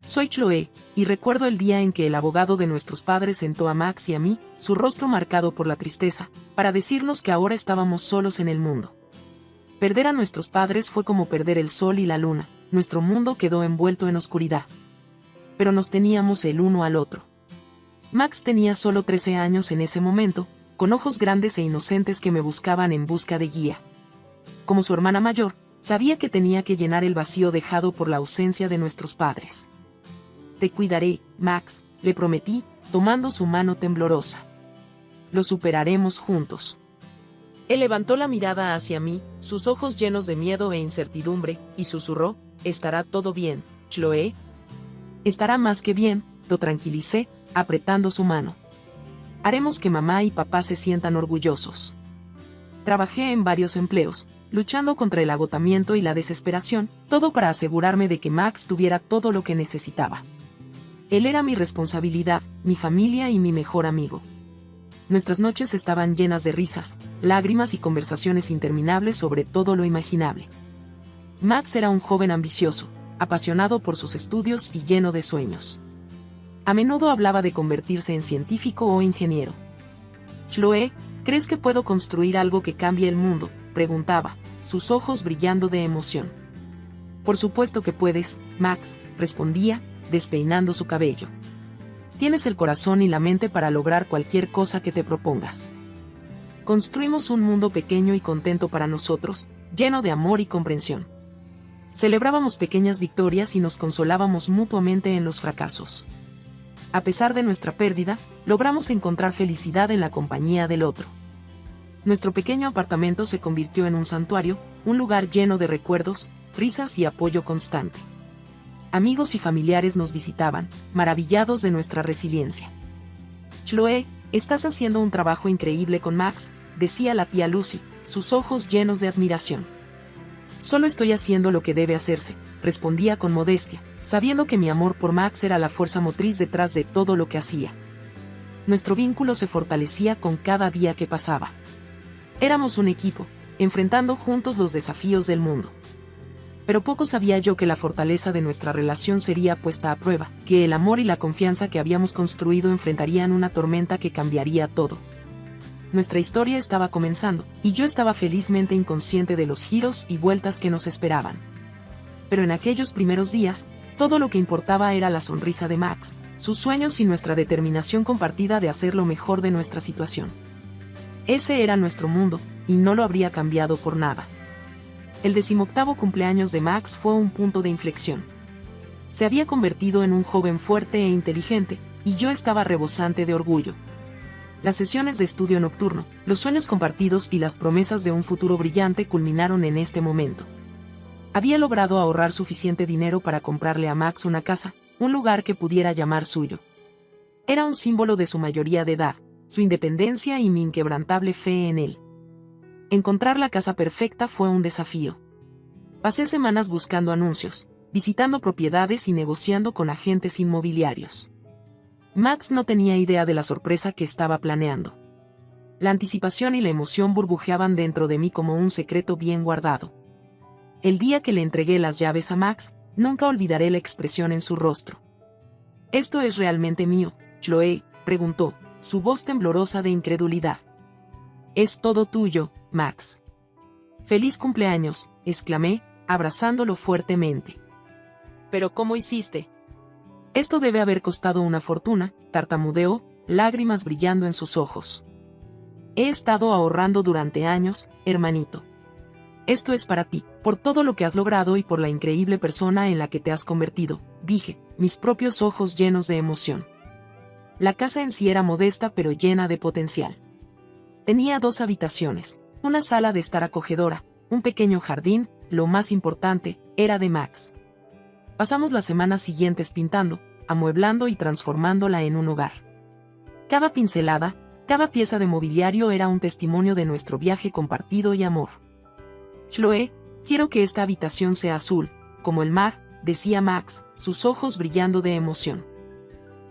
Soy Chloe, y recuerdo el día en que el abogado de nuestros padres sentó a Max y a mí, su rostro marcado por la tristeza, para decirnos que ahora estábamos solos en el mundo. Perder a nuestros padres fue como perder el sol y la luna, nuestro mundo quedó envuelto en oscuridad. Pero nos teníamos el uno al otro. Max tenía solo 13 años en ese momento, con ojos grandes e inocentes que me buscaban en busca de guía. Como su hermana mayor, sabía que tenía que llenar el vacío dejado por la ausencia de nuestros padres. Te cuidaré, Max, le prometí, tomando su mano temblorosa. Lo superaremos juntos. Él levantó la mirada hacia mí, sus ojos llenos de miedo e incertidumbre, y susurró, «Estará todo bien, Chloe». «Estará más que bien», lo tranquilicé, apretando su mano. «Haremos que mamá y papá se sientan orgullosos». Trabajé en varios empleos, luchando contra el agotamiento y la desesperación, todo para asegurarme de que Max tuviera todo lo que necesitaba. Él era mi responsabilidad, mi familia y mi mejor amigo. Nuestras noches estaban llenas de risas, lágrimas y conversaciones interminables sobre todo lo imaginable. Max era un joven ambicioso, apasionado por sus estudios y lleno de sueños. A menudo hablaba de convertirse en científico o ingeniero. «Chloe, ¿crees que puedo construir algo que cambie el mundo?», preguntaba, sus ojos brillando de emoción. «Por supuesto que puedes, Max», respondía, despeinando su cabello. «Tienes el corazón y la mente para lograr cualquier cosa que te propongas». Construimos un mundo pequeño y contento para nosotros, lleno de amor y comprensión. Celebrábamos pequeñas victorias y nos consolábamos mutuamente en los fracasos. A pesar de nuestra pérdida, logramos encontrar felicidad en la compañía del otro. Nuestro pequeño apartamento se convirtió en un santuario, un lugar lleno de recuerdos, risas y apoyo constante. Amigos y familiares nos visitaban, maravillados de nuestra resiliencia. «Chloe, estás haciendo un trabajo increíble con Max», decía la tía Lucy, sus ojos llenos de admiración. «Solo estoy haciendo lo que debe hacerse», respondía con modestia, sabiendo que mi amor por Max era la fuerza motriz detrás de todo lo que hacía. Nuestro vínculo se fortalecía con cada día que pasaba. Éramos un equipo, enfrentando juntos los desafíos del mundo. Pero poco sabía yo que la fortaleza de nuestra relación sería puesta a prueba, que el amor y la confianza que habíamos construido enfrentarían una tormenta que cambiaría todo. Nuestra historia estaba comenzando, y yo estaba felizmente inconsciente de los giros y vueltas que nos esperaban. Pero en aquellos primeros días, todo lo que importaba era la sonrisa de Max, sus sueños y nuestra determinación compartida de hacer lo mejor de nuestra situación. Ese era nuestro mundo, y no lo habría cambiado por nada. El 18º cumpleaños de Max fue un punto de inflexión. Se había convertido en un joven fuerte e inteligente, y yo estaba rebosante de orgullo. Las sesiones de estudio nocturno, los sueños compartidos y las promesas de un futuro brillante culminaron en este momento. Había logrado ahorrar suficiente dinero para comprarle a Max una casa, un lugar que pudiera llamar suyo. Era un símbolo de su mayoría de edad, su independencia y mi inquebrantable fe en él. Encontrar la casa perfecta fue un desafío. Pasé semanas buscando anuncios, visitando propiedades y negociando con agentes inmobiliarios. Max no tenía idea de la sorpresa que estaba planeando. La anticipación y la emoción burbujeaban dentro de mí como un secreto bien guardado. El día que le entregué las llaves a Max, nunca olvidaré la expresión en su rostro. «¿Esto es realmente mío, Chloe?», preguntó, su voz temblorosa de incredulidad. «Es todo tuyo, Max». «¡Feliz cumpleaños!», exclamé, abrazándolo fuertemente. «¿Pero cómo hiciste?». «Esto debe haber costado una fortuna», tartamudeó, lágrimas brillando en sus ojos. «He estado ahorrando durante años, hermanito. Esto es para ti, por todo lo que has logrado y por la increíble persona en la que te has convertido», dije, mis propios ojos llenos de emoción. La casa en sí era modesta pero llena de potencial. Tenía 2 habitaciones, una sala de estar acogedora, un pequeño jardín, lo más importante, era de Max. Pasamos las semanas siguientes pintando, amueblando y transformándola en un hogar. Cada pincelada, cada pieza de mobiliario era un testimonio de nuestro viaje compartido y amor. «Chloe, quiero que esta habitación sea azul, como el mar», decía Max, sus ojos brillando de emoción.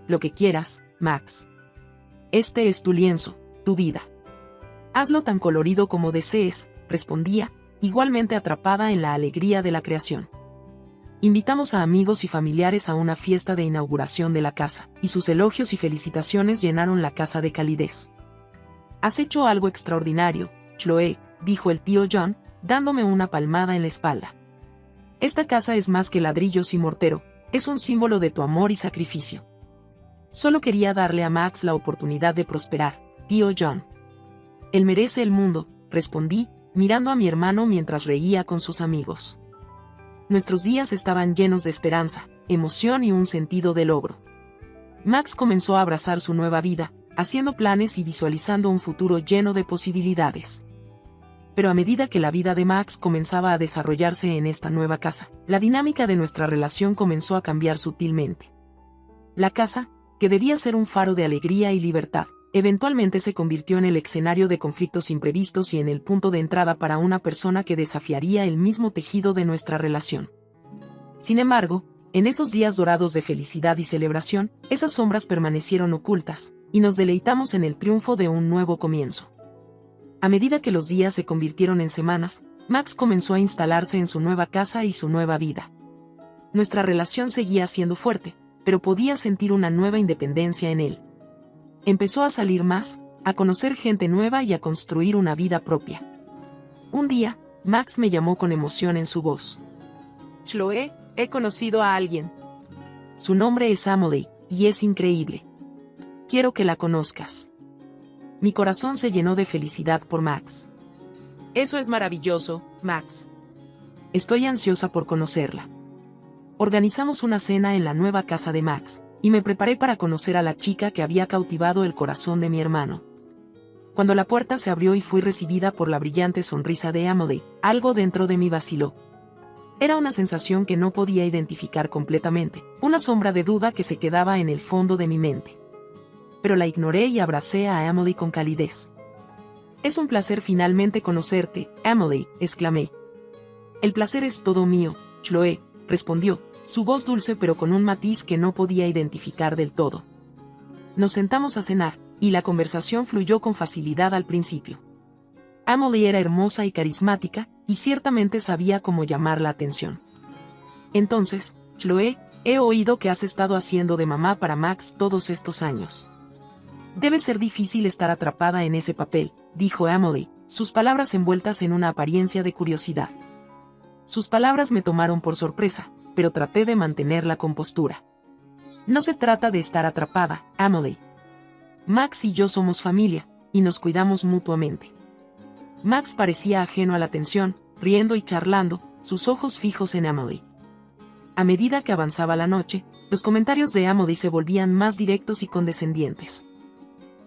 «Lo que quieras, Max. Este es tu lienzo, tu vida. Hazlo tan colorido como desees», respondía, igualmente atrapada en la alegría de la creación. Invitamos a amigos y familiares a una fiesta de inauguración de la casa, y sus elogios y felicitaciones llenaron la casa de calidez. «Has hecho algo extraordinario, Chloe», dijo el tío John, dándome una palmada en la espalda. «Esta casa es más que ladrillos y mortero, es un símbolo de tu amor y sacrificio». «Solo quería darle a Max la oportunidad de prosperar, tío John». «Él merece el mundo», respondí, mirando a mi hermano mientras reía con sus amigos. Nuestros días estaban llenos de esperanza, emoción y un sentido de logro. Max comenzó a abrazar su nueva vida, haciendo planes y visualizando un futuro lleno de posibilidades. Pero a medida que la vida de Max comenzaba a desarrollarse en esta nueva casa, la dinámica de nuestra relación comenzó a cambiar sutilmente. La casa, que debía ser un faro de alegría y libertad, eventualmente se convirtió en el escenario de conflictos imprevistos y en el punto de entrada para una persona que desafiaría el mismo tejido de nuestra relación. Sin embargo, en esos días dorados de felicidad y celebración, esas sombras permanecieron ocultas, y nos deleitamos en el triunfo de un nuevo comienzo. A medida que los días se convirtieron en semanas, Max comenzó a instalarse en su nueva casa y su nueva vida. Nuestra relación seguía siendo fuerte, pero podía sentir una nueva independencia en él. Empezó a salir más, a conocer gente nueva y a construir una vida propia. Un día, Max me llamó con emoción en su voz. «Chloe, he conocido a alguien. Su nombre es Emily, y es increíble. Quiero que la conozcas». Mi corazón se llenó de felicidad por Max. «Eso es maravilloso, Max. Estoy ansiosa por conocerla». Organizamos una cena en la nueva casa de Max, y me preparé para conocer a la chica que había cautivado el corazón de mi hermano. Cuando la puerta se abrió y fui recibida por la brillante sonrisa de Emily, algo dentro de mí vaciló. Era una sensación que no podía identificar completamente, una sombra de duda que se quedaba en el fondo de mi mente. Pero la ignoré y abracé a Emily con calidez. «Es un placer finalmente conocerte, Emily», exclamé. «El placer es todo mío, Chloe», respondió, su voz dulce pero con un matiz que no podía identificar del todo. Nos sentamos a cenar, y la conversación fluyó con facilidad al principio. Emily era hermosa y carismática, y ciertamente sabía cómo llamar la atención. «Entonces, Chloe, he oído que has estado haciendo de mamá para Max todos estos años. Debe ser difícil estar atrapada en ese papel», dijo Emily, sus palabras envueltas en una apariencia de curiosidad. Sus palabras me tomaron por sorpresa, pero traté de mantener la compostura. «No se trata de estar atrapada, Emily. Max y yo somos familia, y nos cuidamos mutuamente». Max parecía ajeno a la tensión, riendo y charlando, sus ojos fijos en Emily. A medida que avanzaba la noche, los comentarios de Emily se volvían más directos y condescendientes.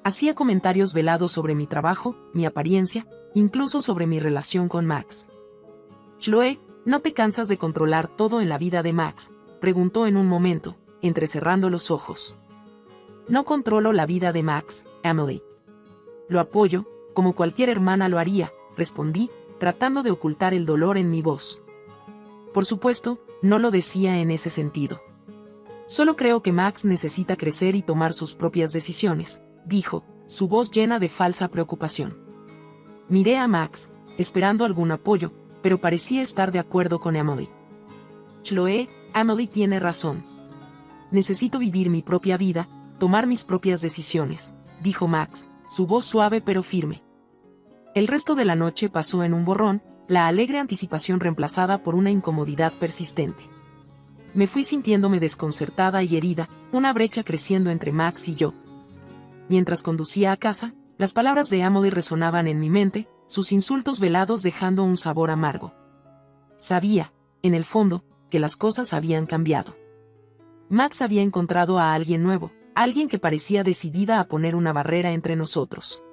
Hacía comentarios velados sobre mi trabajo, mi apariencia, incluso sobre mi relación con Max. «Chloe, ¿no te cansas de controlar todo en la vida de Max?», preguntó en un momento, entrecerrando los ojos. «No controlo la vida de Max, Emily. Lo apoyo, como cualquier hermana lo haría», respondí, tratando de ocultar el dolor en mi voz. Por supuesto, no lo decía en ese sentido. «Solo creo que Max necesita crecer y tomar sus propias decisiones», dijo, su voz llena de falsa preocupación. Miré a Max, esperando algún apoyo, pero parecía estar de acuerdo con Emily. «Chloe, Emily tiene razón. Necesito vivir mi propia vida, tomar mis propias decisiones», dijo Max, su voz suave pero firme. El resto de la noche pasó en un borrón, la alegre anticipación reemplazada por una incomodidad persistente. Me fui sintiéndome desconcertada y herida, una brecha creciendo entre Max y yo. Mientras conducía a casa, las palabras de Emily resonaban en mi mente, sus insultos velados dejando un sabor amargo. Sabía, en el fondo, que las cosas habían cambiado. Max había encontrado a alguien nuevo, alguien que parecía decidida a poner una barrera entre nosotros.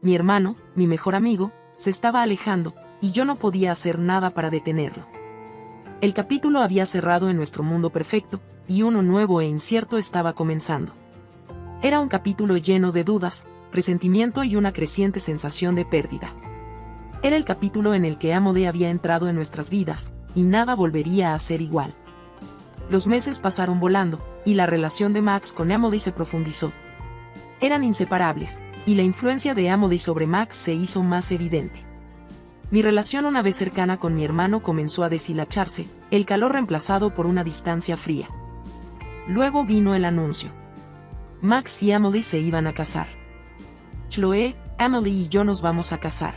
Mi hermano, mi mejor amigo, se estaba alejando, y yo no podía hacer nada para detenerlo. El capítulo había cerrado en nuestro mundo perfecto, y uno nuevo e incierto estaba comenzando. Era un capítulo lleno de dudas, resentimiento y una creciente sensación de pérdida. Era el capítulo en el que Emily había entrado en nuestras vidas, y nada volvería a ser igual. Los meses pasaron volando, y la relación de Max con Emily se profundizó. Eran inseparables, y la influencia de Emily sobre Max se hizo más evidente. Mi relación una vez cercana con mi hermano comenzó a deshilacharse, el calor reemplazado por una distancia fría. Luego vino el anuncio. Max y Emily se iban a casar. Chloe, Emily y yo nos vamos a casar.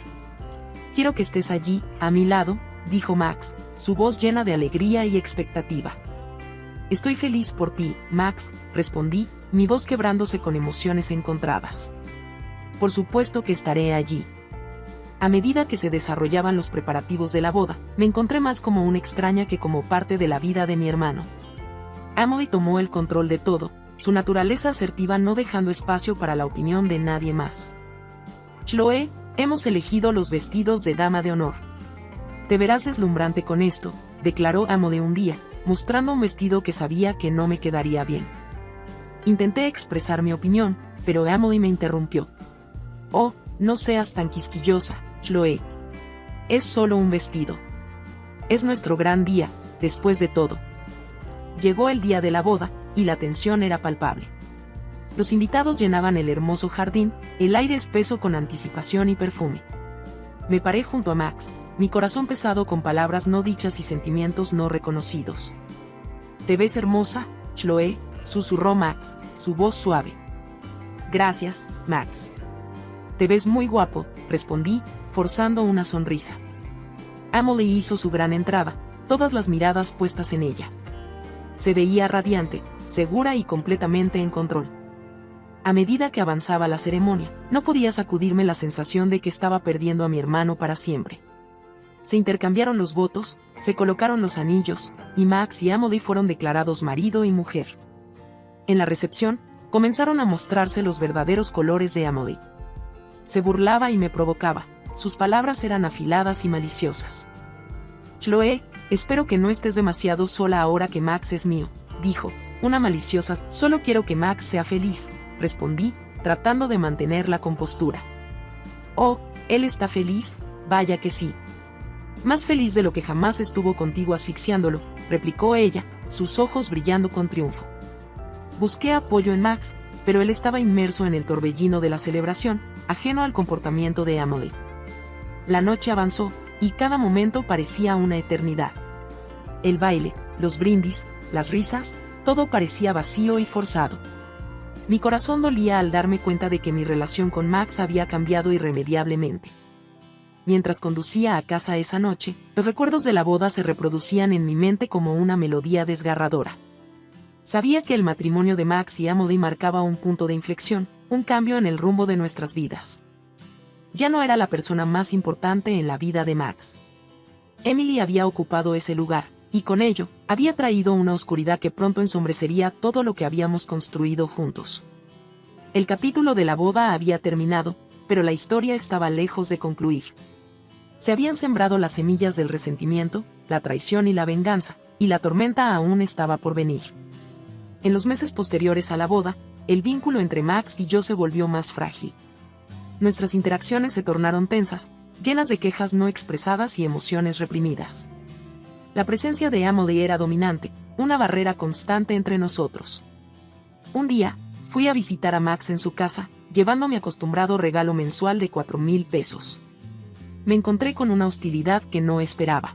Quiero que estés allí, a mi lado, dijo Max, su voz llena de alegría y expectativa. Estoy feliz por ti, Max, respondí, mi voz quebrándose con emociones encontradas. Por supuesto que estaré allí. A medida que se desarrollaban los preparativos de la boda, me encontré más como una extraña que como parte de la vida de mi hermano. Emily tomó el control de todo, su naturaleza asertiva no dejando espacio para la opinión de nadie más. Chloe, hemos elegido los vestidos de dama de honor. Te verás deslumbrante con esto, declaró Emily un día, mostrando un vestido que sabía que no me quedaría bien. Intenté expresar mi opinión, pero Emily me interrumpió. Oh, no seas tan quisquillosa, Chloe. Es solo un vestido. Es nuestro gran día, después de todo. Llegó el día de la boda, y la tensión era palpable. Los invitados llenaban el hermoso jardín, el aire espeso con anticipación y perfume. Me paré junto a Max, mi corazón pesado con palabras no dichas y sentimientos no reconocidos. «Te ves hermosa, Chloe», susurró Max, su voz suave. «Gracias, Max». «Te ves muy guapo», respondí, forzando una sonrisa. Emily hizo su gran entrada, todas las miradas puestas en ella. Se veía radiante, segura y completamente en control. A medida que avanzaba la ceremonia, no podía sacudirme la sensación de que estaba perdiendo a mi hermano para siempre. Se intercambiaron los votos, se colocaron los anillos, y Max y Emily fueron declarados marido y mujer. En la recepción, comenzaron a mostrarse los verdaderos colores de Emily. Se burlaba y me provocaba, sus palabras eran afiladas y maliciosas. «Chloe, espero que no estés demasiado sola ahora que Max es mío», dijo, una maliciosa. «Solo quiero que Max sea feliz», respondí, tratando de mantener la compostura. «Oh, él está feliz, vaya que sí. Más feliz de lo que jamás estuvo contigo asfixiándolo», replicó ella, sus ojos brillando con triunfo. Busqué apoyo en Max, pero él estaba inmerso en el torbellino de la celebración, ajeno al comportamiento de Emily. La noche avanzó, y cada momento parecía una eternidad. El baile, los brindis, las risas, todo parecía vacío y forzado. Mi corazón dolía al darme cuenta de que mi relación con Max había cambiado irremediablemente. Mientras conducía a casa esa noche, los recuerdos de la boda se reproducían en mi mente como una melodía desgarradora. Sabía que el matrimonio de Max y Emily marcaba un punto de inflexión, un cambio en el rumbo de nuestras vidas. Ya no era la persona más importante en la vida de Max. Emily había ocupado ese lugar, y con ello, había traído una oscuridad que pronto ensombrecería todo lo que habíamos construido juntos. El capítulo de la boda había terminado, pero la historia estaba lejos de concluir. Se habían sembrado las semillas del resentimiento, la traición y la venganza, y la tormenta aún estaba por venir. En los meses posteriores a la boda, el vínculo entre Max y yo se volvió más frágil. Nuestras interacciones se tornaron tensas, llenas de quejas no expresadas y emociones reprimidas. La presencia de Emily era dominante, una barrera constante entre nosotros. Un día, fui a visitar a Max en su casa, llevando mi acostumbrado regalo mensual de 4,000 pesos. Me encontré con una hostilidad que no esperaba.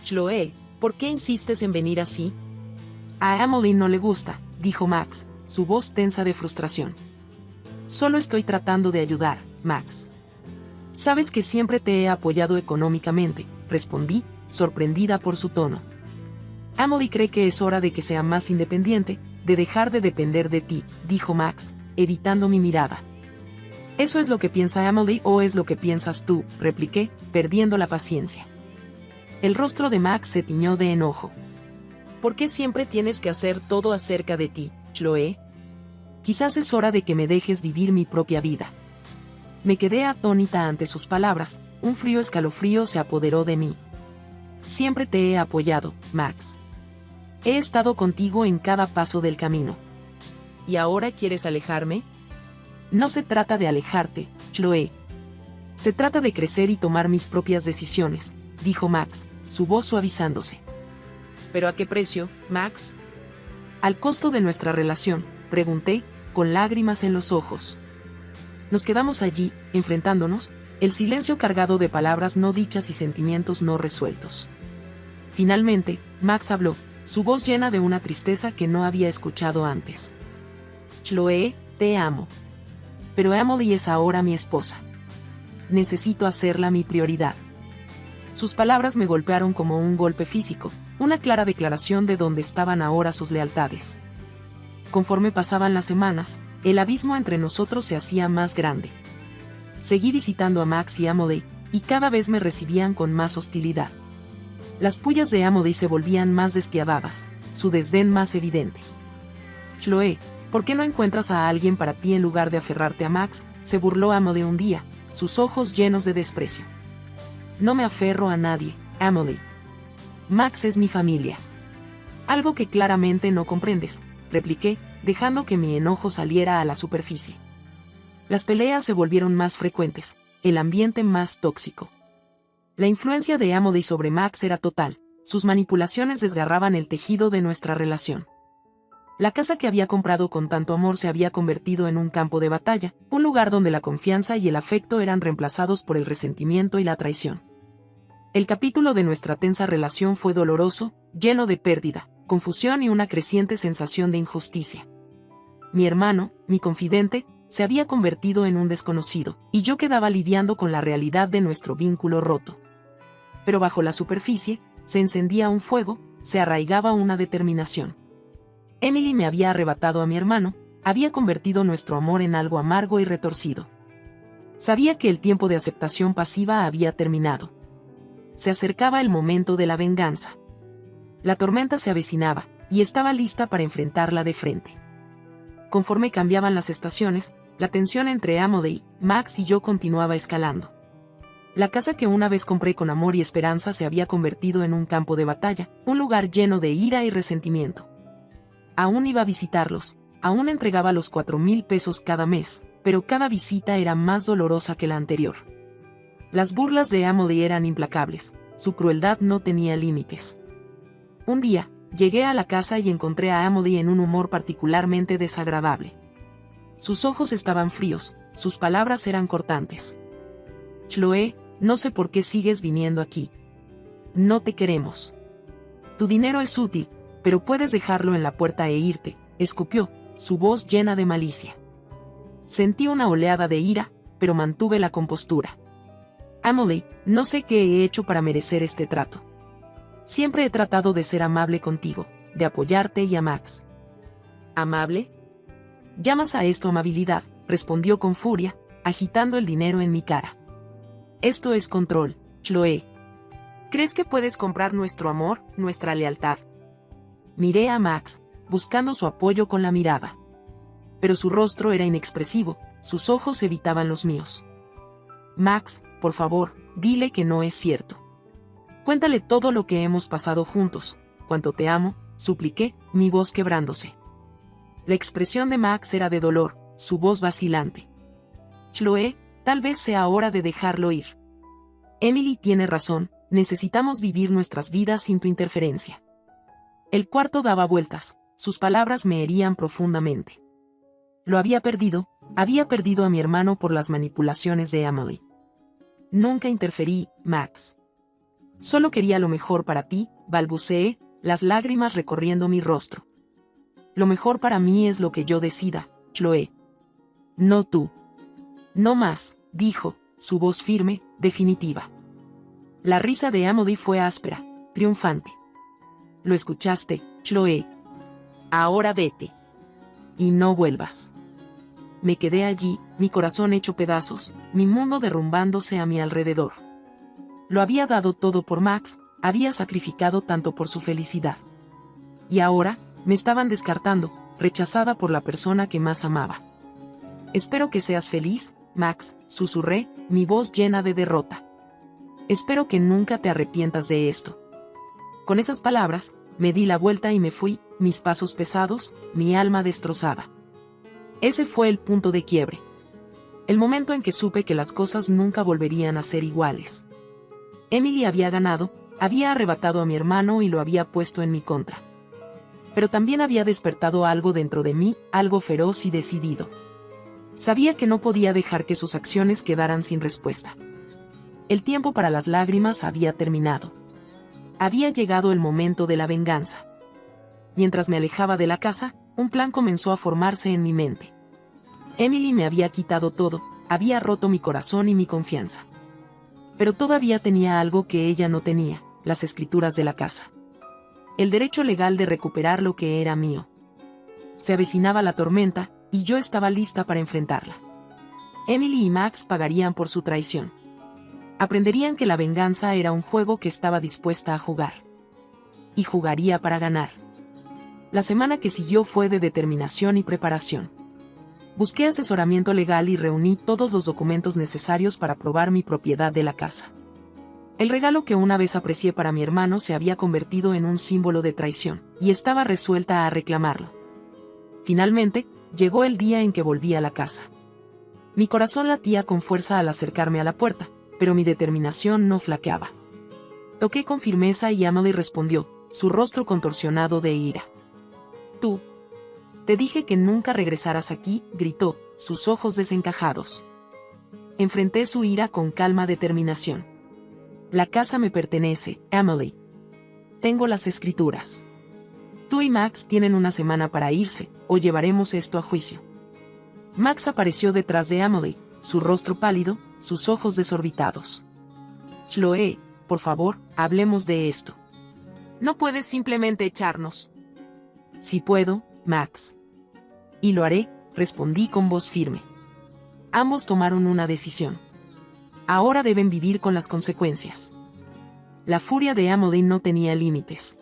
«Chloe, ¿por qué insistes en venir así?» «A Emily no le gusta», dijo Max, su voz tensa de frustración. «Solo estoy tratando de ayudar, Max». «Sabes que siempre te he apoyado económicamente», respondí, sorprendida por su tono. «Emily cree que es hora de que sea más independiente, de dejar de depender de ti», dijo Max, evitando mi mirada. «¿Eso es lo que piensa Emily o es lo que piensas tú?», repliqué, perdiendo la paciencia. El rostro de Max se tiñó de enojo. «¿Por qué siempre tienes que hacer todo acerca de ti, Chloe? Quizás es hora de que me dejes vivir mi propia vida». Me quedé atónita ante sus palabras, un frío escalofrío se apoderó de mí. «Siempre te he apoyado, Max. He estado contigo en cada paso del camino. ¿Y ahora quieres alejarme?» «No se trata de alejarte, Chloe. Se trata de crecer y tomar mis propias decisiones», dijo Max, su voz suavizándose. «¿Pero a qué precio, Max?» «Al costo de nuestra relación», pregunté, con lágrimas en los ojos. Nos quedamos allí, enfrentándonos, el silencio cargado de palabras no dichas y sentimientos no resueltos. Finalmente, Max habló, su voz llena de una tristeza que no había escuchado antes. Chloe, te amo. Pero Emily es ahora mi esposa. Necesito hacerla mi prioridad. Sus palabras me golpearon como un golpe físico, una clara declaración de dónde estaban ahora sus lealtades. Conforme pasaban las semanas, el abismo entre nosotros se hacía más grande. Seguí visitando a Max y Emily, y cada vez me recibían con más hostilidad. Las pullas de Emily se volvían más despiadadas, su desdén más evidente. Chloe, ¿por qué no encuentras a alguien para ti en lugar de aferrarte a Max?, se burló Emily un día, sus ojos llenos de desprecio. No me aferro a nadie, Emily. Max es mi familia. Algo que claramente no comprendes, repliqué, dejando que mi enojo saliera a la superficie. Las peleas se volvieron más frecuentes, el ambiente más tóxico. La influencia de Emily sobre Max era total, sus manipulaciones desgarraban el tejido de nuestra relación. La casa que había comprado con tanto amor se había convertido en un campo de batalla, un lugar donde la confianza y el afecto eran reemplazados por el resentimiento y la traición. El capítulo de nuestra tensa relación fue doloroso, lleno de pérdida, confusión y una creciente sensación de injusticia. Mi hermano, mi confidente, se había convertido en un desconocido, y yo quedaba lidiando con la realidad de nuestro vínculo roto. Pero bajo la superficie, se encendía un fuego, se arraigaba una determinación. Emily me había arrebatado a mi hermano, había convertido nuestro amor en algo amargo y retorcido. Sabía que el tiempo de aceptación pasiva había terminado. Se acercaba el momento de la venganza. La tormenta se avecinaba, y estaba lista para enfrentarla de frente. Conforme cambiaban las estaciones, la tensión entre Emily, Max y yo continuaba escalando. La casa que una vez compré con amor y esperanza se había convertido en un campo de batalla, un lugar lleno de ira y resentimiento. Aún iba a visitarlos, aún entregaba los 4,000 pesos cada mes, pero cada visita era más dolorosa que la anterior. Las burlas de Emily eran implacables, su crueldad no tenía límites. Un día, llegué a la casa y encontré a Emily en un humor particularmente desagradable. Sus ojos estaban fríos, sus palabras eran cortantes. Chloe, no sé por qué sigues viniendo aquí. No te queremos. Tu dinero es útil, pero puedes dejarlo en la puerta e irte, escupió, su voz llena de malicia. Sentí una oleada de ira, pero mantuve la compostura. Emily, no sé qué he hecho para merecer este trato. Siempre he tratado de ser amable contigo, de apoyarte y a Max. ¿Amable? ¿Llamas a esto amabilidad?, respondió con furia, agitando el dinero en mi cara. Esto es control, Chloe. ¿Crees que puedes comprar nuestro amor, nuestra lealtad? Miré a Max, buscando su apoyo con la mirada. Pero su rostro era inexpresivo, sus ojos evitaban los míos. Max, por favor, dile que no es cierto. Cuéntale todo lo que hemos pasado juntos, cuánto te amo, supliqué, mi voz quebrándose. La expresión de Max era de dolor, su voz vacilante. Chloe, tal vez sea hora de dejarlo ir. Emily tiene razón, necesitamos vivir nuestras vidas sin tu interferencia. El cuarto daba vueltas, sus palabras me herían profundamente. Lo había perdido a mi hermano por las manipulaciones de Emily. Nunca interferí, Max. Solo quería lo mejor para ti, balbuceé, las lágrimas recorriendo mi rostro. Lo mejor para mí es lo que yo decida, Chloe. No tú. No más, dijo, su voz firme, definitiva. La risa de Emily fue áspera, triunfante. Lo escuchaste, Chloe. Ahora vete. Y no vuelvas. Me quedé allí, mi corazón hecho pedazos, mi mundo derrumbándose a mi alrededor. Lo había dado todo por Max, había sacrificado tanto por su felicidad. Y ahora, me estaban descartando, rechazada por la persona que más amaba. Espero que seas feliz, Max, susurré, mi voz llena de derrota. Espero que nunca te arrepientas de esto. Con esas palabras, me di la vuelta y me fui, mis pasos pesados, mi alma destrozada. Ese fue el punto de quiebre. El momento en que supe que las cosas nunca volverían a ser iguales. Emily había ganado, había arrebatado a mi hermano y lo había puesto en mi contra. Pero también había despertado algo dentro de mí, algo feroz y decidido. Sabía que no podía dejar que sus acciones quedaran sin respuesta. El tiempo para las lágrimas había terminado. Había llegado el momento de la venganza. Mientras me alejaba de la casa, un plan comenzó a formarse en mi mente. Emily me había quitado todo, había roto mi corazón y mi confianza. Pero todavía tenía algo que ella no tenía, las escrituras de la casa. El derecho legal de recuperar lo que era mío. Se avecinaba la tormenta, y yo estaba lista para enfrentarla. Emily y Max pagarían por su traición. Aprenderían que la venganza era un juego que estaba dispuesta a jugar. Y jugaría para ganar. La semana que siguió fue de determinación y preparación. Busqué asesoramiento legal y reuní todos los documentos necesarios para probar mi propiedad de la casa. El regalo que una vez aprecié para mi hermano se había convertido en un símbolo de traición, y estaba resuelta a reclamarlo. Finalmente, llegó el día en que volví a la casa. Mi corazón latía con fuerza al acercarme a la puerta, pero mi determinación no flaqueaba. Toqué con firmeza y Emily respondió, su rostro contorsionado de ira. «Tú. Te dije que nunca regresaras aquí», gritó, sus ojos desencajados. Enfrenté su ira con calma determinación. «La casa me pertenece, Emily. Tengo las escrituras. Tú y Max tienen una semana para irse, o llevaremos esto a juicio». Max apareció detrás de Emily, su rostro pálido, sus ojos desorbitados. «Chloe, por favor, hablemos de esto. No puedes simplemente echarnos». «Sí puedo, Max. Y lo haré», respondí con voz firme. Ambos tomaron una decisión. Ahora deben vivir con las consecuencias. La furia de Emily no tenía límites.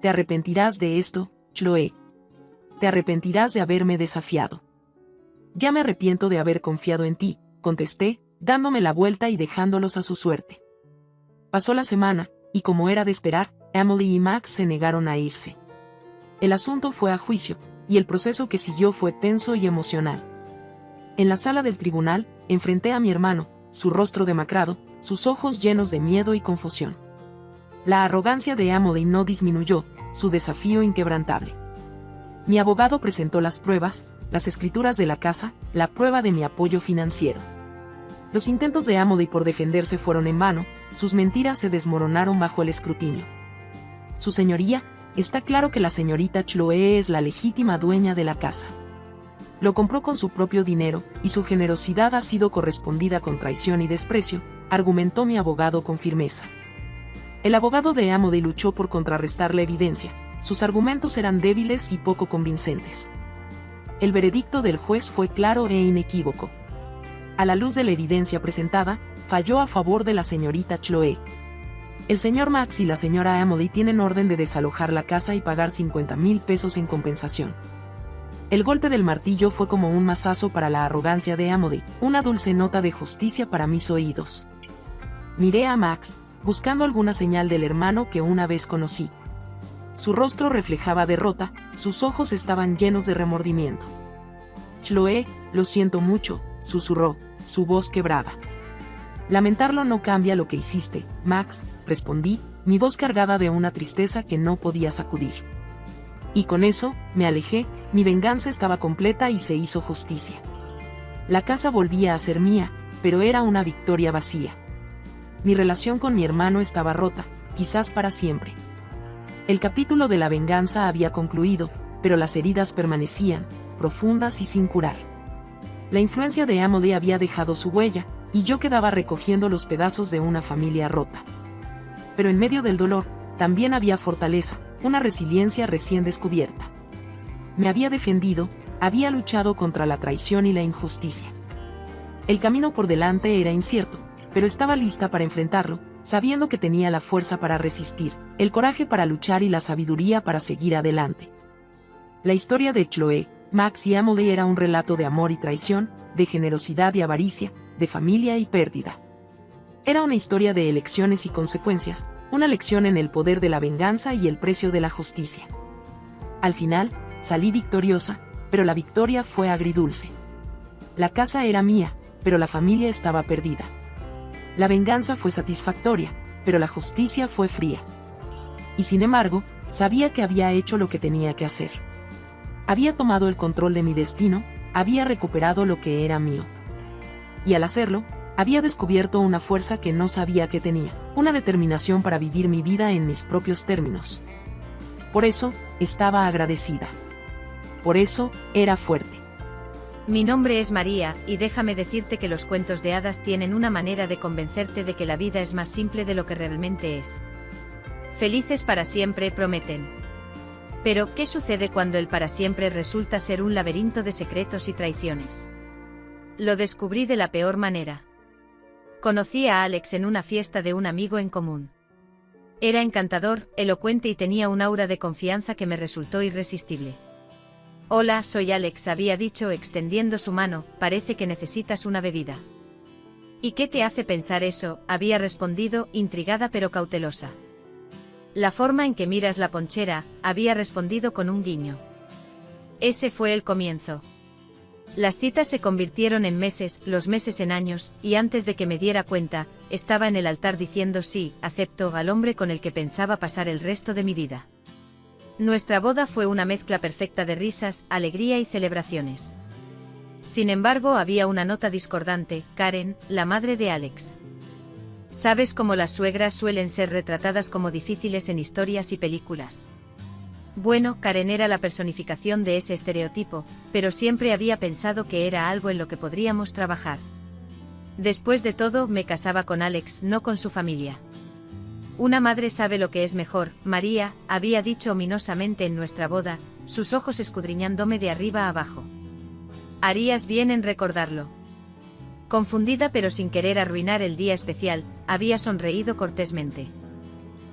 «Te arrepentirás de esto, Chloe. Te arrepentirás de haberme desafiado». «Ya me arrepiento de haber confiado en ti», contesté, dándome la vuelta y dejándolos a su suerte. Pasó la semana, y como era de esperar, Emily y Max se negaron a irse. El asunto fue a juicio, y el proceso que siguió fue tenso y emocional. En la sala del tribunal, enfrenté a mi hermano, su rostro demacrado, sus ojos llenos de miedo y confusión. La arrogancia de Emily no disminuyó, su desafío inquebrantable. Mi abogado presentó las pruebas, las escrituras de la casa, la prueba de mi apoyo financiero. Los intentos de Emily por defenderse fueron en vano, sus mentiras se desmoronaron bajo el escrutinio. «Su señoría, está claro que la señorita Chloe es la legítima dueña de la casa. Lo compró con su propio dinero, y su generosidad ha sido correspondida con traición y desprecio», argumentó mi abogado con firmeza. El abogado de Emily luchó por contrarrestar la evidencia, sus argumentos eran débiles y poco convincentes. El veredicto del juez fue claro e inequívoco. A la luz de la evidencia presentada, falló a favor de la señorita Chloe. El señor Max y la señora Emily tienen orden de desalojar la casa y pagar 50,000 pesos en compensación. El golpe del martillo fue como un mazazo para la arrogancia de Emily, una dulce nota de justicia para mis oídos. Miré a Max, buscando alguna señal del hermano que una vez conocí. Su rostro reflejaba derrota, sus ojos estaban llenos de remordimiento. «Chloe, lo siento mucho», susurró, su voz quebrada. «Lamentarlo no cambia lo que hiciste, Max», respondí, mi voz cargada de una tristeza que no podía sacudir. Y con eso, me alejé, mi venganza estaba completa y se hizo justicia. La casa volvía a ser mía, pero era una victoria vacía. Mi relación con mi hermano estaba rota, quizás para siempre. El capítulo de la venganza había concluido, pero las heridas permanecían, profundas y sin curar. La influencia de Emily había dejado su huella, y yo quedaba recogiendo los pedazos de una familia rota. Pero en medio del dolor, también había fortaleza, una resiliencia recién descubierta. Me había defendido, había luchado contra la traición y la injusticia. El camino por delante era incierto, pero estaba lista para enfrentarlo, sabiendo que tenía la fuerza para resistir, el coraje para luchar y la sabiduría para seguir adelante. La historia de Chloe, Max y Emily era un relato de amor y traición, de generosidad y avaricia, de familia y pérdida. Era una historia de elecciones y consecuencias, una lección en el poder de la venganza y el precio de la justicia. Al final, salí victoriosa, pero la victoria fue agridulce. La casa era mía, pero la familia estaba perdida. La venganza fue satisfactoria, pero la justicia fue fría. Y sin embargo, sabía que había hecho lo que tenía que hacer. Había tomado el control de mi destino, había recuperado lo que era mío. Y al hacerlo, Había descubierto una fuerza que no sabía que tenía, una determinación para vivir mi vida en mis propios términos. Por eso, estaba agradecida. Por eso, era fuerte. Mi nombre es María, y déjame decirte que los cuentos de hadas tienen una manera de convencerte de que la vida es más simple de lo que realmente es. Felices para siempre, prometen. Pero, ¿qué sucede cuando el para siempre resulta ser un laberinto de secretos y traiciones? Lo descubrí de la peor manera. Conocí a Alex en una fiesta de un amigo en común. Era encantador, elocuente y tenía un aura de confianza que me resultó irresistible. Hola, soy Alex, había dicho extendiendo su mano, parece que necesitas una bebida. ¿Y qué te hace pensar eso?, había respondido, intrigada pero cautelosa. La forma en que miras la ponchera, había respondido con un guiño. Ese fue el comienzo. Las citas se convirtieron en meses, los meses en años, y antes de que me diera cuenta, estaba en el altar diciendo sí, acepto al hombre con el que pensaba pasar el resto de mi vida. Nuestra boda fue una mezcla perfecta de risas, alegría y celebraciones. Sin embargo, había una nota discordante: Karen, la madre de Alex. ¿Sabes cómo las suegras suelen ser retratadas como difíciles en historias y películas? Bueno, Karen era la personificación de ese estereotipo, pero siempre había pensado que era algo en lo que podríamos trabajar. Después de todo, me casaba con Alex, no con su familia. Una madre sabe lo que es mejor, María, había dicho ominosamente en nuestra boda, sus ojos escudriñándome de arriba a abajo. Harías bien en recordarlo. Confundida pero sin querer arruinar el día especial, había sonreído cortésmente.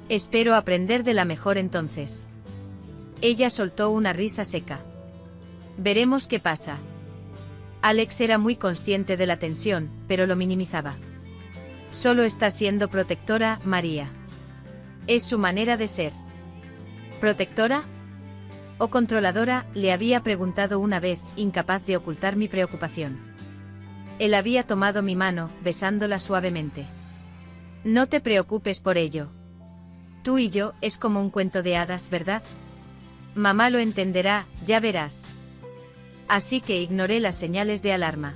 Espero aprender de la mejor entonces. Ella soltó una risa seca. Veremos qué pasa. Alex era muy consciente de la tensión, pero lo minimizaba. Solo está siendo protectora, María. Es su manera de ser. ¿Protectora? ¿O controladora?, le había preguntado una vez, incapaz de ocultar mi preocupación. Él había tomado mi mano, besándola suavemente. No te preocupes por ello. Tú y yo, es como un cuento de hadas, ¿verdad? Mamá lo entenderá, ya verás. Así que ignoré las señales de alarma.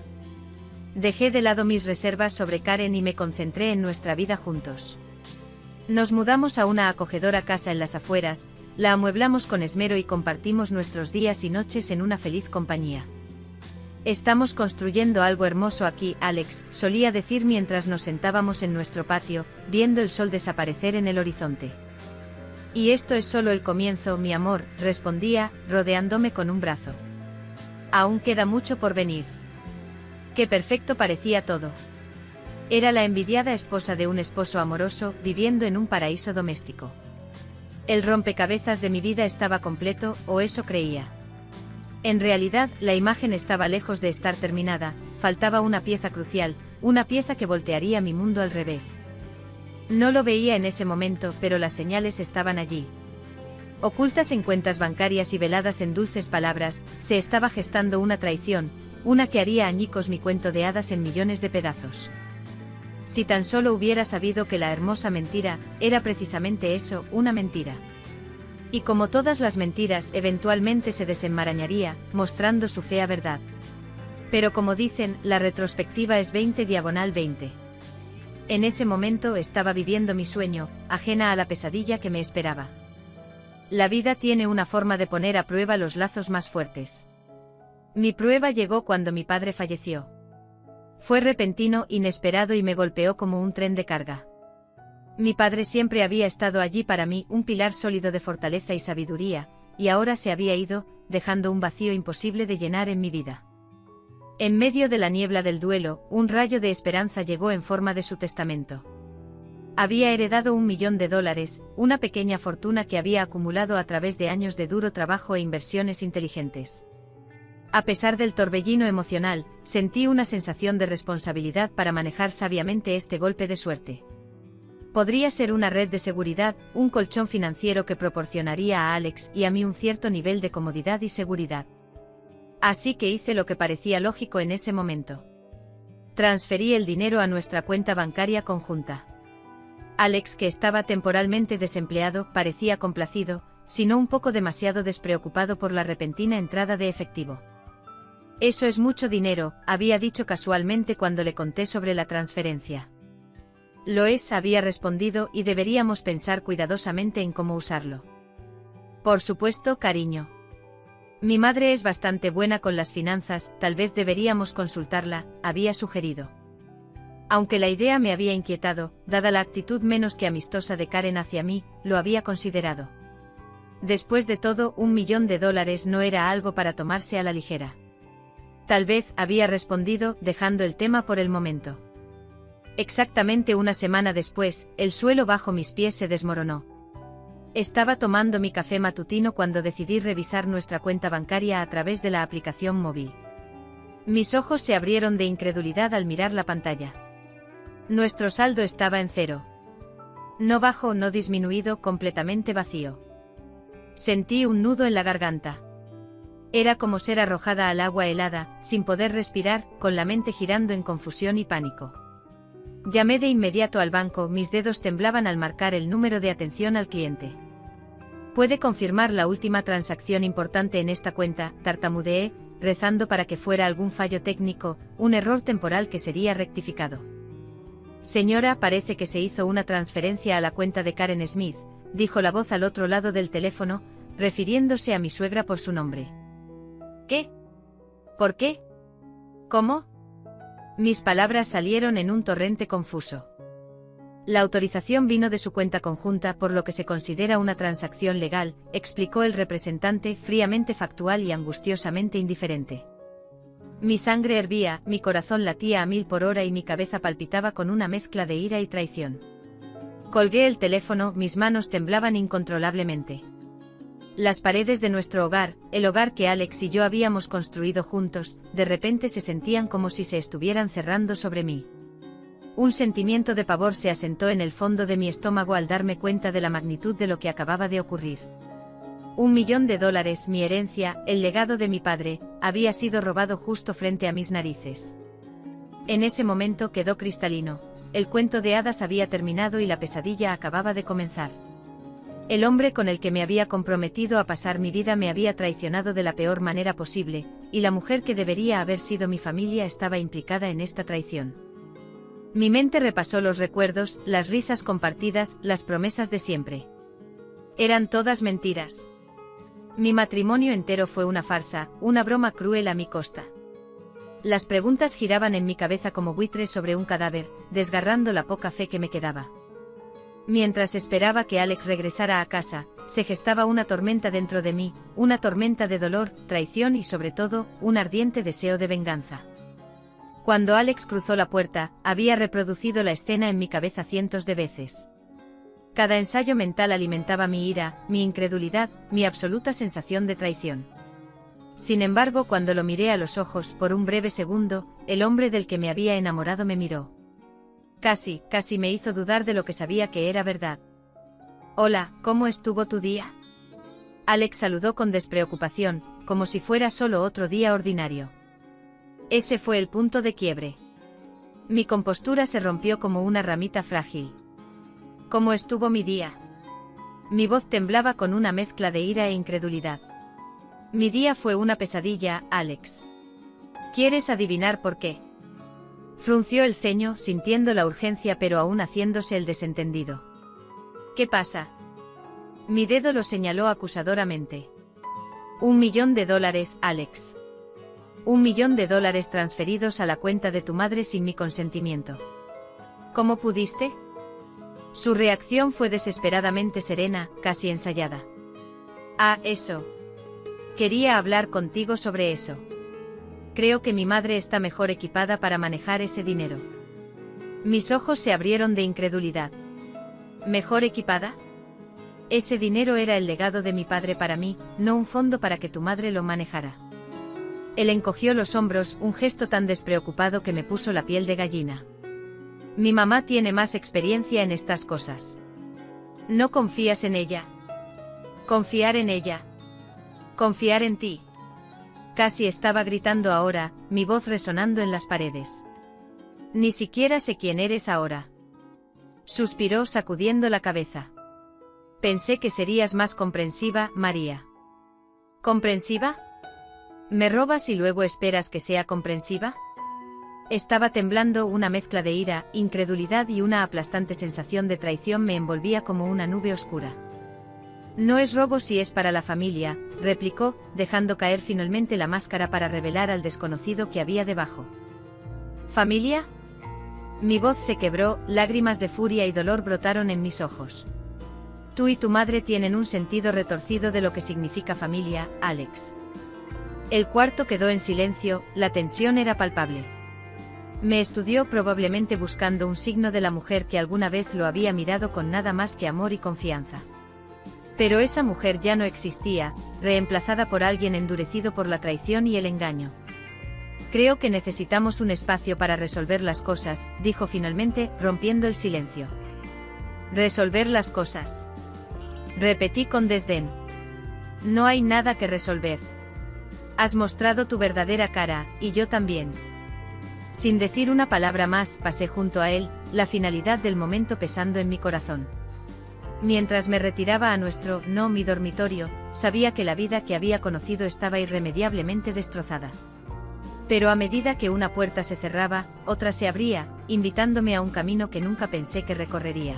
Dejé de lado mis reservas sobre Karen y me concentré en nuestra vida juntos. Nos mudamos a una acogedora casa en las afueras, la amueblamos con esmero y compartimos nuestros días y noches en una feliz compañía. Estamos construyendo algo hermoso aquí, Alex, solía decir mientras nos sentábamos en nuestro patio, viendo el sol desaparecer en el horizonte. Y esto es solo el comienzo, mi amor, respondía, rodeándome con un brazo. Aún queda mucho por venir. Qué perfecto parecía todo. Era la envidiada esposa de un esposo amoroso, viviendo en un paraíso doméstico. El rompecabezas de mi vida estaba completo, o eso creía. En realidad, la imagen estaba lejos de estar terminada, faltaba una pieza crucial, una pieza que voltearía mi mundo al revés. No lo veía en ese momento, pero las señales estaban allí. Ocultas en cuentas bancarias y veladas en dulces palabras, se estaba gestando una traición, una que haría añicos mi cuento de hadas en millones de pedazos. Si tan solo hubiera sabido que la hermosa mentira era precisamente eso, una mentira. Y como todas las mentiras, eventualmente se desenmarañaría, mostrando su fea verdad. Pero como dicen, la retrospectiva es 20/20. En ese momento estaba viviendo mi sueño, ajena a la pesadilla que me esperaba. La vida tiene una forma de poner a prueba los lazos más fuertes. Mi prueba llegó cuando mi padre falleció. Fue repentino, inesperado y me golpeó como un tren de carga. Mi padre siempre había estado allí para mí, un pilar sólido de fortaleza y sabiduría, y ahora se había ido, dejando un vacío imposible de llenar en mi vida. En medio de la niebla del duelo, un rayo de esperanza llegó en forma de su testamento. Había heredado $1 millón, una pequeña fortuna que había acumulado a través de años de duro trabajo e inversiones inteligentes. A pesar del torbellino emocional, sentí una sensación de responsabilidad para manejar sabiamente este golpe de suerte. Podría ser una red de seguridad, un colchón financiero que proporcionaría a Alex y a mí un cierto nivel de comodidad y seguridad. Así que hice lo que parecía lógico en ese momento. Transferí el dinero a nuestra cuenta bancaria conjunta. Alex, que estaba temporalmente desempleado, parecía complacido, sino un poco demasiado despreocupado por la repentina entrada de efectivo. Eso es mucho dinero, había dicho casualmente cuando le conté sobre la transferencia. Lo es, había respondido, y deberíamos pensar cuidadosamente en cómo usarlo. Por supuesto, cariño. Mi madre es bastante buena con las finanzas, tal vez deberíamos consultarla, había sugerido. Aunque la idea me había inquietado, dada la actitud menos que amistosa de Karen hacia mí, lo había considerado. Después de todo, $1.000.000 no era algo para tomarse a la ligera. Tal vez, había respondido, dejando el tema por el momento. Exactamente una semana después, el suelo bajo mis pies se desmoronó. Estaba tomando mi café matutino cuando decidí revisar nuestra cuenta bancaria a través de la aplicación móvil. Mis ojos se abrieron de incredulidad al mirar la pantalla. Nuestro saldo estaba en cero. No bajo, no disminuido, completamente vacío. Sentí un nudo en la garganta. Era como ser arrojada al agua helada, sin poder respirar, con la mente girando en confusión y pánico. Llamé de inmediato al banco, mis dedos temblaban al marcar el número de atención al cliente. ¿Puede confirmar la última transacción importante en esta cuenta?, tartamudeé, rezando para que fuera algún fallo técnico, un error temporal que sería rectificado. Señora, parece que se hizo una transferencia a la cuenta de Karen Smith, dijo la voz al otro lado del teléfono, refiriéndose a mi suegra por su nombre. ¿Qué? ¿Por qué? ¿Cómo? Mis palabras salieron en un torrente confuso. La autorización vino de su cuenta conjunta, por lo que se considera una transacción legal, explicó el representante, fríamente factual y angustiosamente indiferente. Mi sangre hervía, mi corazón latía a 1000 por hora y mi cabeza palpitaba con una mezcla de ira y traición. Colgué el teléfono, mis manos temblaban incontrolablemente. Las paredes de nuestro hogar, el hogar que Alex y yo habíamos construido juntos, de repente se sentían como si se estuvieran cerrando sobre mí. Un sentimiento de pavor se asentó en el fondo de mi estómago al darme cuenta de la magnitud de lo que acababa de ocurrir. $1.000.000, mi herencia, el legado de mi padre, había sido robado justo frente a mis narices. En ese momento quedó cristalino. El cuento de hadas había terminado y la pesadilla acababa de comenzar. El hombre con el que me había comprometido a pasar mi vida me había traicionado de la peor manera posible, y la mujer que debería haber sido mi familia estaba implicada en esta traición. Mi mente repasó los recuerdos, las risas compartidas, las promesas de siempre. Eran todas mentiras. Mi matrimonio entero fue una farsa, una broma cruel a mi costa. Las preguntas giraban en mi cabeza como buitres sobre un cadáver, desgarrando la poca fe que me quedaba. Mientras esperaba que Alex regresara a casa, se gestaba una tormenta dentro de mí, una tormenta de dolor, traición y sobre todo, un ardiente deseo de venganza. Cuando Alex cruzó la puerta, había reproducido la escena en mi cabeza cientos de veces. Cada ensayo mental alimentaba mi ira, mi incredulidad, mi absoluta sensación de traición. Sin embargo, cuando lo miré a los ojos por un breve segundo, el hombre del que me había enamorado me miró. Casi me hizo dudar de lo que sabía que era verdad. Hola, ¿cómo estuvo tu día? Alex saludó con despreocupación, como si fuera solo otro día ordinario. Ese fue el punto de quiebre. Mi compostura se rompió como una ramita frágil. ¿Cómo estuvo mi día? Mi voz temblaba con una mezcla de ira e incredulidad. Mi día fue una pesadilla, Alex. ¿Quieres adivinar por qué? Frunció el ceño, sintiendo la urgencia pero aún haciéndose el desentendido. ¿Qué pasa? Mi dedo lo señaló acusadoramente. $1.000.000, Alex. $1.000.000 transferidos a la cuenta de tu madre sin mi consentimiento. ¿Cómo pudiste? Su reacción fue desesperadamente serena, casi ensayada. Ah, eso. Quería hablar contigo sobre eso. Creo que mi madre está mejor equipada para manejar ese dinero. Mis ojos se abrieron de incredulidad. ¿Mejor equipada? Ese dinero era el legado de mi padre para mí, no un fondo para que tu madre lo manejara. Él encogió los hombros, un gesto tan despreocupado que me puso la piel de gallina. Mi mamá tiene más experiencia en estas cosas. ¿No confías en ella? ¿Confiar en ella? ¿Confiar en ti? Casi estaba gritando ahora, mi voz resonando en las paredes. Ni siquiera sé quién eres ahora. Suspiró sacudiendo la cabeza. Pensé que serías más comprensiva, María. ¿Comprensiva? ¿Me robas y luego esperas que sea comprensiva? Estaba temblando, una mezcla de ira, incredulidad y una aplastante sensación de traición me envolvía como una nube oscura. No es robo si es para la familia, replicó, dejando caer finalmente la máscara para revelar al desconocido que había debajo. ¿Familia? Mi voz se quebró, lágrimas de furia y dolor brotaron en mis ojos. Tú y tu madre tienen un sentido retorcido de lo que significa familia, Alex. El cuarto quedó en silencio, la tensión era palpable. Me estudió probablemente buscando un signo de la mujer que alguna vez lo había mirado con nada más que amor y confianza. Pero esa mujer ya no existía, reemplazada por alguien endurecido por la traición y el engaño. Creo que necesitamos un espacio para resolver las cosas, dijo finalmente, rompiendo el silencio. ¿Resolver las cosas? Repetí con desdén. No hay nada que resolver. Has mostrado tu verdadera cara, y yo también. Sin decir una palabra más, pasé junto a él, la finalidad del momento pesando en mi corazón. Mientras me retiraba a mi dormitorio, sabía que la vida que había conocido estaba irremediablemente destrozada. Pero a medida que una puerta se cerraba, otra se abría, invitándome a un camino que nunca pensé que recorrería.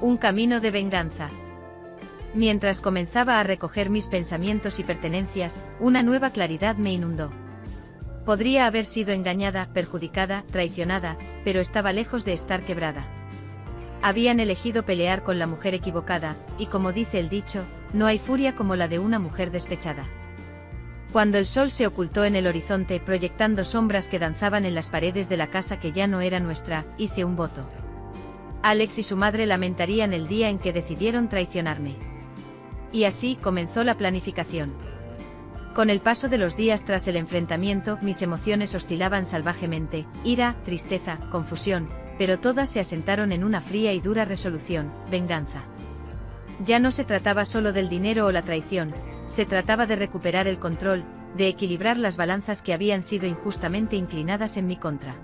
Un camino de venganza. Mientras comenzaba a recoger mis pensamientos y pertenencias, una nueva claridad me inundó. Podría haber sido engañada, perjudicada, traicionada, pero estaba lejos de estar quebrada. Habían elegido pelear con la mujer equivocada, y como dice el dicho, no hay furia como la de una mujer despechada. Cuando el sol se ocultó en el horizonte proyectando sombras que danzaban en las paredes de la casa que ya no era nuestra, hice un voto. Alex y su madre lamentarían el día en que decidieron traicionarme. Y así comenzó la planificación. Con el paso de los días tras el enfrentamiento, mis emociones oscilaban salvajemente, ira, tristeza, confusión, pero todas se asentaron en una fría y dura resolución: venganza. Ya no se trataba solo del dinero o la traición, se trataba de recuperar el control, de equilibrar las balanzas que habían sido injustamente inclinadas en mi contra.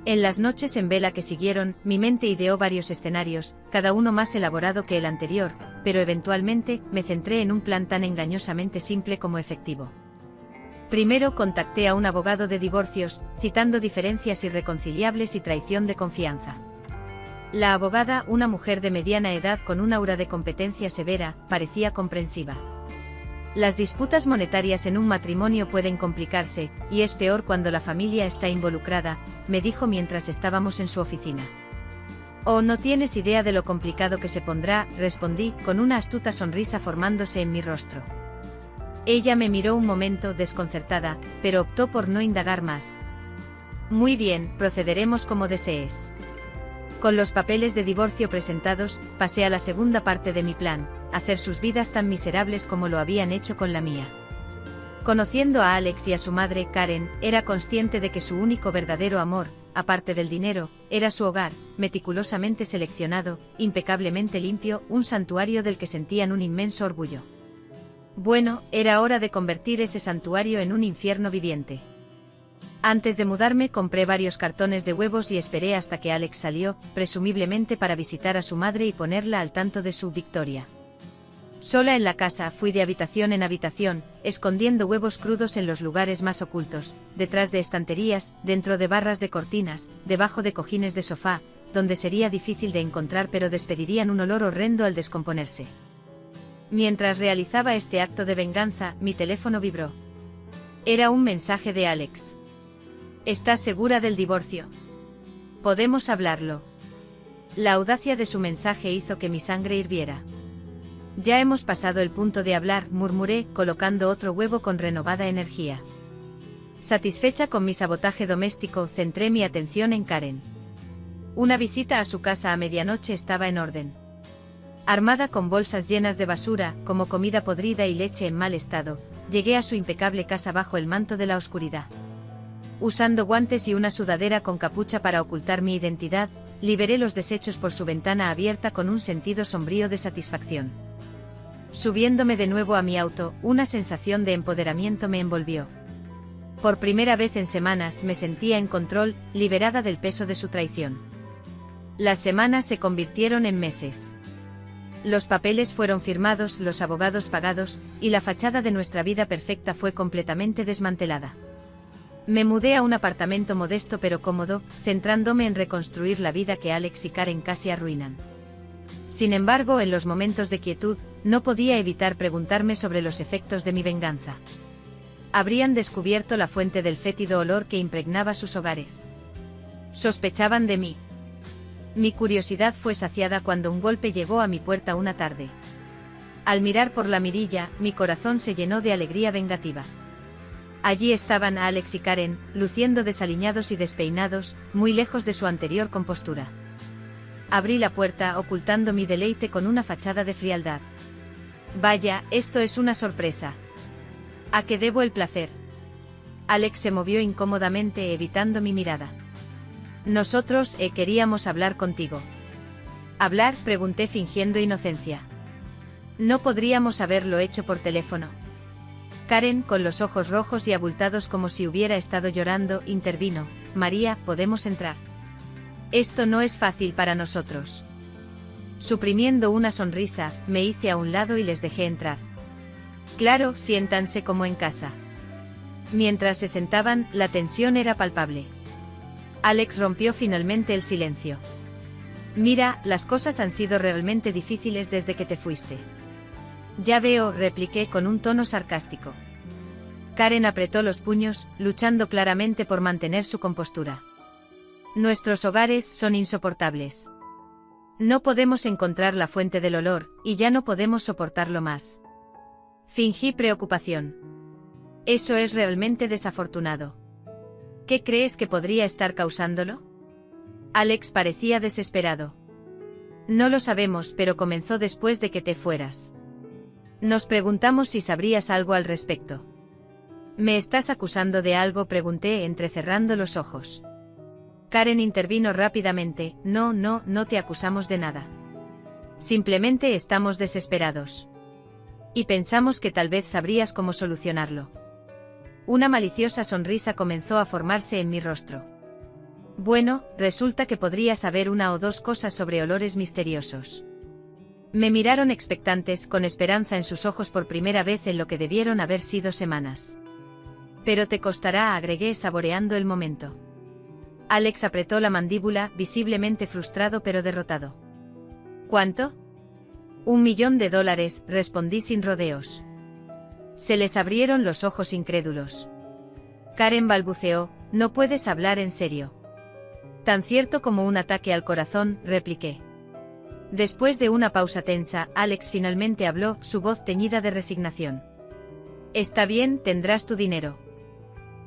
En las noches en vela que siguieron, mi mente ideó varios escenarios, cada uno más elaborado que el anterior, pero eventualmente, me centré en un plan tan engañosamente simple como efectivo. Primero contacté a un abogado de divorcios, citando diferencias irreconciliables y traición de confianza. La abogada, una mujer de mediana edad con un aura de competencia severa, parecía comprensiva. Las disputas monetarias en un matrimonio pueden complicarse, y es peor cuando la familia está involucrada, me dijo mientras estábamos en su oficina. Oh, no tienes idea de lo complicado que se pondrá, respondí, con una astuta sonrisa formándose en mi rostro. Ella me miró un momento desconcertada, pero optó por no indagar más. Muy bien, procederemos como desees. Con los papeles de divorcio presentados, pasé a la segunda parte de mi plan: hacer sus vidas tan miserables como lo habían hecho con la mía. Conociendo a Alex y a su madre, Karen, era consciente de que su único verdadero amor, aparte del dinero, era su hogar, meticulosamente seleccionado, impecablemente limpio, un santuario del que sentían un inmenso orgullo. Bueno, era hora de convertir ese santuario en un infierno viviente. Antes de mudarme compré varios cartones de huevos y esperé hasta que Alex salió, presumiblemente para visitar a su madre y ponerla al tanto de su victoria. Sola en la casa, fui de habitación en habitación, escondiendo huevos crudos en los lugares más ocultos, detrás de estanterías, dentro de barras de cortinas, debajo de cojines de sofá, donde sería difícil de encontrar pero despedirían un olor horrendo al descomponerse. Mientras realizaba este acto de venganza, mi teléfono vibró. Era un mensaje de Alex. ¿Estás segura del divorcio? Podemos hablarlo. La audacia de su mensaje hizo que mi sangre hirviera. Ya hemos pasado el punto de hablar, murmuré, colocando otro huevo con renovada energía. Satisfecha con mi sabotaje doméstico, centré mi atención en Karen. Una visita a su casa a medianoche estaba en orden. Armada con bolsas llenas de basura, como comida podrida y leche en mal estado, llegué a su impecable casa bajo el manto de la oscuridad. Usando guantes y una sudadera con capucha para ocultar mi identidad, liberé los desechos por su ventana abierta con un sentido sombrío de satisfacción. Subiéndome de nuevo a mi auto, una sensación de empoderamiento me envolvió. Por primera vez en semanas me sentía en control, liberada del peso de su traición. Las semanas se convirtieron en meses. Los papeles fueron firmados, los abogados pagados, y la fachada de nuestra vida perfecta fue completamente desmantelada. Me mudé a un apartamento modesto pero cómodo, centrándome en reconstruir la vida que Alex y Karen casi arruinan. Sin embargo, en los momentos de quietud, no podía evitar preguntarme sobre los efectos de mi venganza. Habrían descubierto la fuente del fétido olor que impregnaba sus hogares. Sospechaban de mí. Mi curiosidad fue saciada cuando un golpe llegó a mi puerta una tarde. Al mirar por la mirilla, mi corazón se llenó de alegría vengativa. Allí estaban Alex y Karen, luciendo desaliñados y despeinados, muy lejos de su anterior compostura. Abrí la puerta, ocultando mi deleite con una fachada de frialdad. Vaya, esto es una sorpresa. ¿A qué debo el placer? Alex se movió incómodamente, evitando mi mirada. Nosotros, queríamos hablar contigo. ¿Hablar?, pregunté fingiendo inocencia. No podríamos haberlo hecho por teléfono. Karen, con los ojos rojos y abultados como si hubiera estado llorando, intervino. María, ¿podemos entrar? Esto no es fácil para nosotros. Suprimiendo una sonrisa, me hice a un lado y les dejé entrar. Claro, siéntanse como en casa. Mientras se sentaban, la tensión era palpable. Alex rompió finalmente el silencio. Mira, las cosas han sido realmente difíciles desde que te fuiste. Ya veo, repliqué con un tono sarcástico. Karen apretó los puños, luchando claramente por mantener su compostura. Nuestros hogares son insoportables. No podemos encontrar la fuente del olor, y ya no podemos soportarlo más. Fingí preocupación. Eso es realmente desafortunado. ¿Qué crees que podría estar causándolo? Alex parecía desesperado. No lo sabemos, pero comenzó después de que te fueras. Nos preguntamos si sabrías algo al respecto. ¿Me estás acusando de algo?, pregunté entrecerrando los ojos. Karen intervino rápidamente. No te acusamos de nada. Simplemente estamos desesperados. Y pensamos que tal vez sabrías cómo solucionarlo. Una maliciosa sonrisa comenzó a formarse en mi rostro. Bueno, resulta que podría saber una o dos cosas sobre olores misteriosos. Me miraron expectantes, con esperanza en sus ojos por primera vez en lo que debieron haber sido semanas. Pero te costará, agregué saboreando el momento. Alex apretó la mandíbula, visiblemente frustrado pero derrotado. ¿Cuánto? $1.000.000, respondí sin rodeos. Se les abrieron los ojos incrédulos. Karen balbuceó, no puedes hablar en serio. Tan cierto como un ataque al corazón, repliqué. Después de una pausa tensa, Alex finalmente habló, su voz teñida de resignación. Está bien, tendrás tu dinero.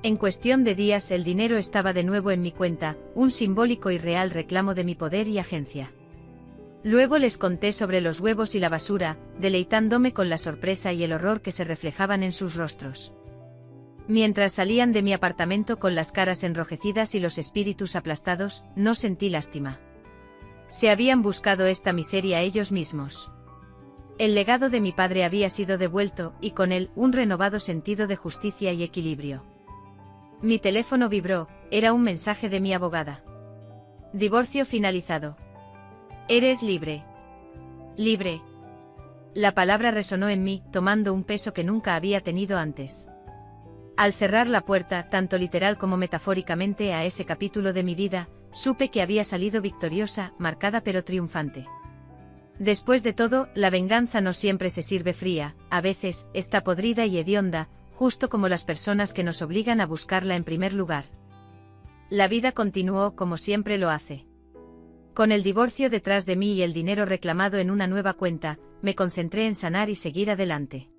En cuestión de días el dinero estaba de nuevo en mi cuenta, un simbólico y real reclamo de mi poder y agencia. Luego les conté sobre los huevos y la basura, deleitándome con la sorpresa y el horror que se reflejaban en sus rostros. Mientras salían de mi apartamento con las caras enrojecidas y los espíritus aplastados, no sentí lástima. Se habían buscado esta miseria ellos mismos. El legado de mi padre había sido devuelto, y con él, un renovado sentido de justicia y equilibrio. Mi teléfono vibró, era un mensaje de mi abogada. Divorcio finalizado. Eres libre. Libre. La palabra resonó en mí, tomando un peso que nunca había tenido antes. Al cerrar la puerta, tanto literal como metafóricamente, a ese capítulo de mi vida, supe que había salido victoriosa, marcada pero triunfante. Después de todo, la venganza no siempre se sirve fría, a veces, está podrida y hedionda, justo como las personas que nos obligan a buscarla en primer lugar. La vida continuó como siempre lo hace. Con el divorcio detrás de mí y el dinero reclamado en una nueva cuenta, me concentré en sanar y seguir adelante.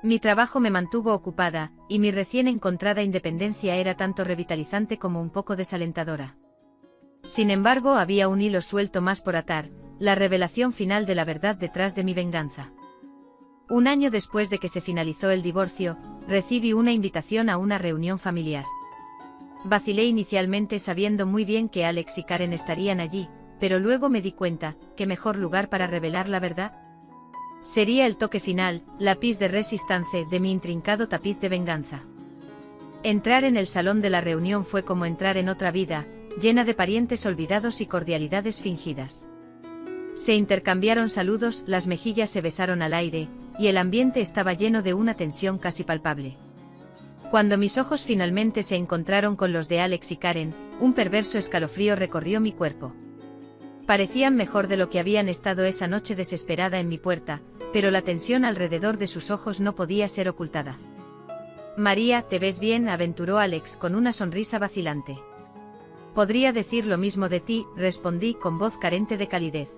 Mi trabajo me mantuvo ocupada, y mi recién encontrada independencia era tanto revitalizante como un poco desalentadora. Sin embargo, había un hilo suelto más por atar, la revelación final de la verdad detrás de mi venganza. Un año después de que se finalizó el divorcio, recibí una invitación a una reunión familiar. Vacilé inicialmente sabiendo muy bien que Alex y Karen estarían allí, pero luego me di cuenta, ¿qué mejor lugar para revelar la verdad? Sería el toque final, la pièce de résistance de mi intrincado tapiz de venganza. Entrar en el salón de la reunión fue como entrar en otra vida, llena de parientes olvidados y cordialidades fingidas. Se intercambiaron saludos, las mejillas se besaron al aire, y el ambiente estaba lleno de una tensión casi palpable. Cuando mis ojos finalmente se encontraron con los de Alex y Karen, un perverso escalofrío recorrió mi cuerpo. Parecían mejor de lo que habían estado esa noche desesperada en mi puerta, pero la tensión alrededor de sus ojos no podía ser ocultada. María, ¿te ves bien?, aventuró Alex con una sonrisa vacilante. Podría decir lo mismo de ti, respondí con voz carente de calidez.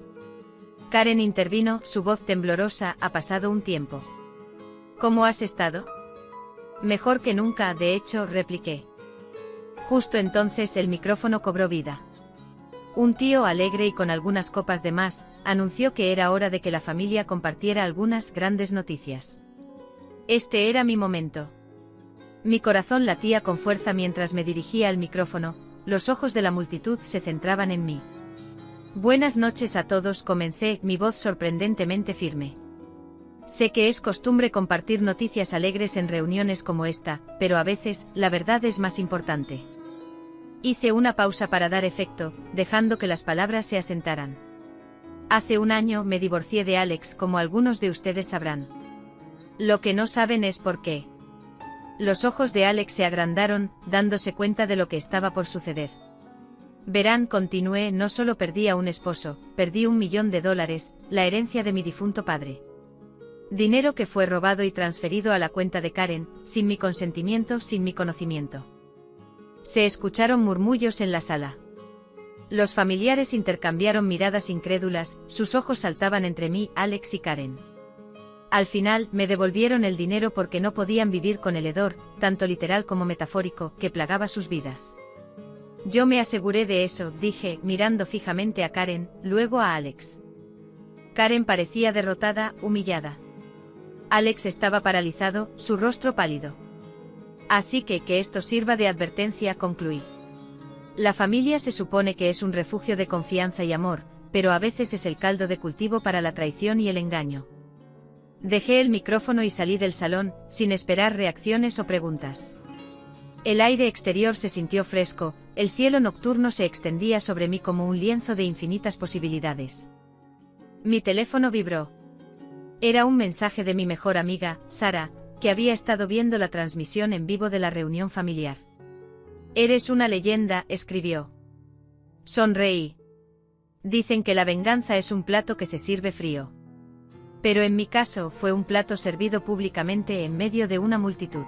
Karen intervino, su voz temblorosa. Ha pasado un tiempo. ¿Cómo has estado? Mejor que nunca, de hecho, repliqué. Justo entonces el micrófono cobró vida. Un tío alegre y con algunas copas de más, anunció que era hora de que la familia compartiera algunas grandes noticias. Este era mi momento. Mi corazón latía con fuerza mientras me dirigía al micrófono, los ojos de la multitud se centraban en mí. Buenas noches a todos, comencé, mi voz sorprendentemente firme. Sé que es costumbre compartir noticias alegres en reuniones como esta, pero a veces, la verdad es más importante. Hice una pausa para dar efecto, dejando que las palabras se asentaran. Hace un año me divorcié de Alex, como algunos de ustedes sabrán. Lo que no saben es por qué. Los ojos de Alex se agrandaron, dándose cuenta de lo que estaba por suceder. Verán, continué, no solo perdí a un esposo, perdí $1 millón, la herencia de mi difunto padre. Dinero que fue robado y transferido a la cuenta de Karen, sin mi consentimiento, sin mi conocimiento. Se escucharon murmullos en la sala. Los familiares intercambiaron miradas incrédulas, sus ojos saltaban entre mí, Alex y Karen. Al final, me devolvieron el dinero porque no podían vivir con el hedor, tanto literal como metafórico, que plagaba sus vidas. Yo me aseguré de eso, dije, mirando fijamente a Karen, luego a Alex. Karen parecía derrotada, humillada. Alex estaba paralizado, su rostro pálido. Así que esto sirva de advertencia, concluí. La familia se supone que es un refugio de confianza y amor, pero a veces es el caldo de cultivo para la traición y el engaño. Dejé el micrófono y salí del salón, sin esperar reacciones o preguntas. El aire exterior se sintió fresco, el cielo nocturno se extendía sobre mí como un lienzo de infinitas posibilidades. Mi teléfono vibró. Era un mensaje de mi mejor amiga, Sara, que había estado viendo la transmisión en vivo de la reunión familiar. «Eres una leyenda», escribió. Sonreí. Dicen que la venganza es un plato que se sirve frío. Pero en mi caso fue un plato servido públicamente en medio de una multitud.